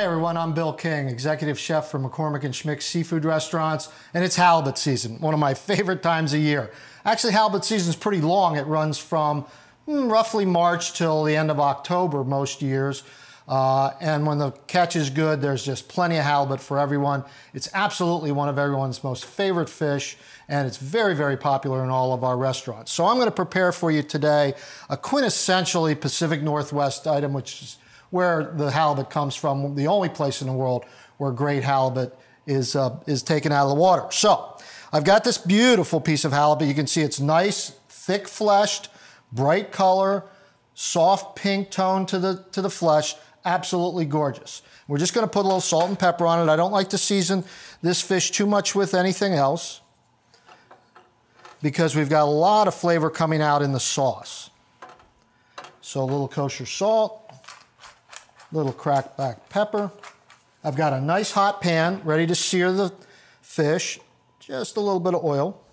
Hi everyone, I'm Bill King, Executive Chef for McCormick and Schmick Seafood Restaurants, and it's halibut season, one of my favorite times of year. Actually, halibut season is pretty long. It runs from roughly March till the end of October most years. And when the catch is good, there's just plenty of halibut for everyone. It's absolutely one of everyone's most favorite fish, and it's very, very popular in all of our restaurants. So I'm going to prepare for you today a quintessentially Pacific Northwest item, which is where the halibut comes from, the only place in the world where great halibut is taken out of the water. So I've got this beautiful piece of halibut. You can see it's nice, thick fleshed, bright color, soft pink tone to the flesh, absolutely gorgeous. We're just going to put a little salt and pepper on it. I don't like to season this fish too much with anything else because we've got a lot of flavor coming out in the sauce. So a little kosher salt, little cracked black pepper. I've got a nice hot pan ready to sear the fish. Just a little bit of oil.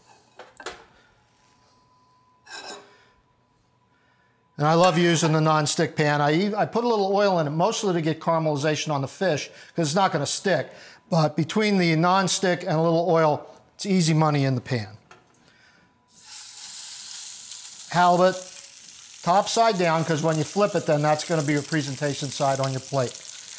And I love using the non-stick pan. I put a little oil in it, mostly to get caramelization on the fish, because it's not going to stick. But between the non-stick and a little oil, it's easy money in the pan. Halibut, top side down, because when you flip it, then that's going to be your presentation side on your plate.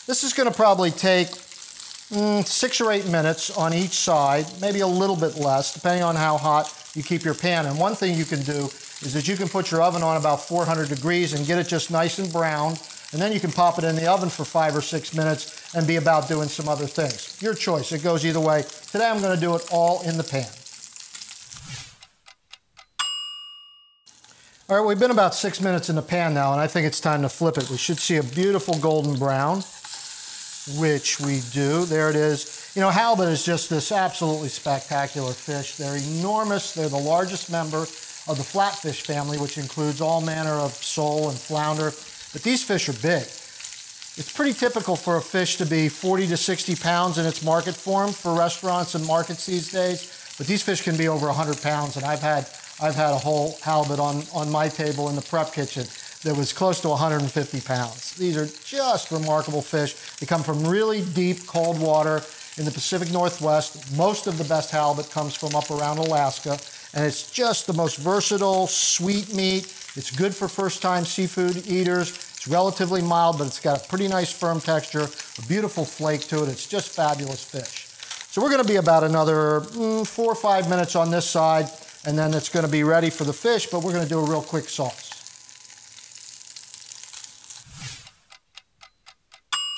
This is going to probably take 6 or 8 minutes on each side, maybe a little bit less, depending on how hot you keep your pan. And one thing you can do is that you can put your oven on about 400 degrees and get it just nice and brown, and then you can pop it in the oven for 5 or 6 minutes and be about doing some other things. Your choice, it goes either way. Today I'm going to do it all in the pan. All right, we've been about 6 minutes in the pan now, and I think it's time to flip it. We should see a beautiful golden brown, which we do. There it is. You know, halibut is just this absolutely spectacular fish. They're enormous. They're the largest member of the flatfish family, which includes all manner of sole and flounder. But these fish are big. It's pretty typical for a fish to be 40 to 60 pounds in its market form for restaurants and markets these days. But these fish can be over 100 pounds, and I've had a whole halibut on my table in the prep kitchen that was close to 150 pounds. These are just remarkable fish. They come from really deep, cold water in the Pacific Northwest. Most of the best halibut comes from up around Alaska, and it's just the most versatile, sweet meat. It's good for first-time seafood eaters. It's relatively mild, but it's got a pretty nice firm texture, a beautiful flake to it. It's just fabulous fish. So we're going to be about another 4 or 5 minutes on this side, and then it's going to be ready for the fish, but we're going to do a real quick sauce.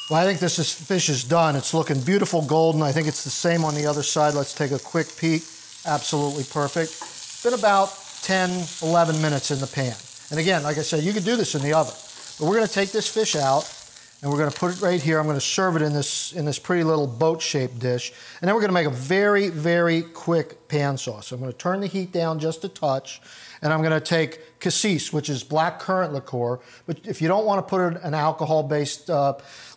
Well, I think this fish is done. It's looking beautiful golden. I think it's the same on the other side. Let's take a quick peek. Absolutely perfect. It's been about 10, 11 minutes in the pan. And again, like I said, you could do this in the oven. But we're going to take this fish out, and we're going to put it right here. I'm going to serve it in this pretty little boat-shaped dish. And then we're going to make a very, very quick pan sauce. So I'm going to turn the heat down just a touch, and I'm going to take cassis, which is black currant liqueur. But if you don't want to put an alcohol-based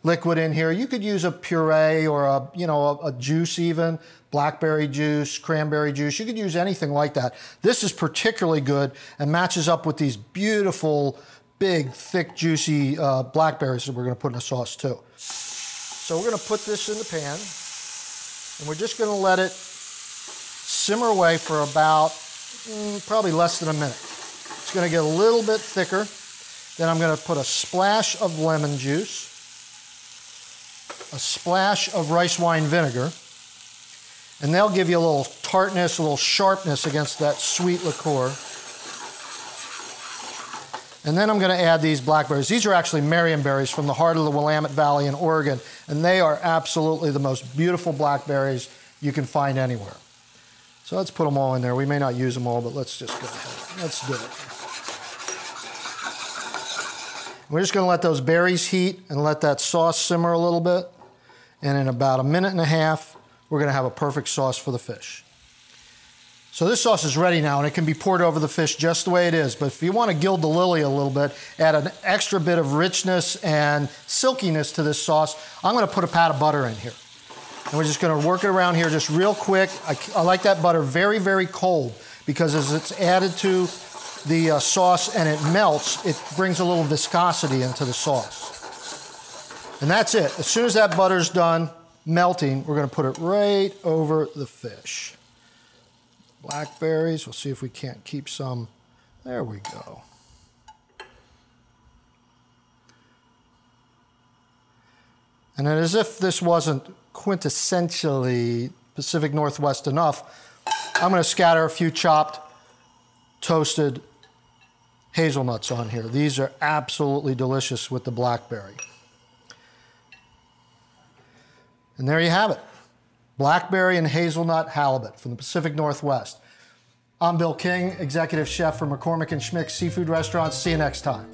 liquid in here, you could use a puree or a juice even, blackberry juice, cranberry juice. You could use anything like that. This is particularly good and matches up with these beautiful, big, thick, juicy blackberries that we're going to put in the sauce too. So we're going to put this in the pan, and we're just going to let it simmer away for about probably less than a minute. It's going to get a little bit thicker. Then I'm going to put a splash of lemon juice, a splash of rice wine vinegar, and they'll give you a little tartness, a little sharpness against that sweet liqueur. And then I'm going to add these blackberries. These are actually Marionberries from the heart of the Willamette Valley in Oregon, and they are absolutely the most beautiful blackberries you can find anywhere. So let's put them all in there. We may not use them all, but let's just go ahead. Let's do it. We're just going to let those berries heat and let that sauce simmer a little bit. And in about 1.5 minutes, we're going to have a perfect sauce for the fish. So this sauce is ready now, and it can be poured over the fish just the way it is. But if you want to gild the lily a little bit, add an extra bit of richness and silkiness to this sauce, I'm going to put a pat of butter in here. And we're just going to work it around here just real quick. I like that butter very, very cold, because as it's added to the sauce and it melts, it brings a little viscosity into the sauce. And that's it. As soon as that butter's done melting, we're gonna put it right over the fish. Blackberries, we'll see if we can't keep some. There we go. And then, as if this wasn't quintessentially Pacific Northwest enough, I'm gonna scatter a few chopped, toasted hazelnuts on here. These are absolutely delicious with the blackberry. And there you have it. Blackberry and hazelnut halibut from the Pacific Northwest. I'm Bill King, Executive Chef for McCormick and Schmick Seafood Restaurants. See you next time.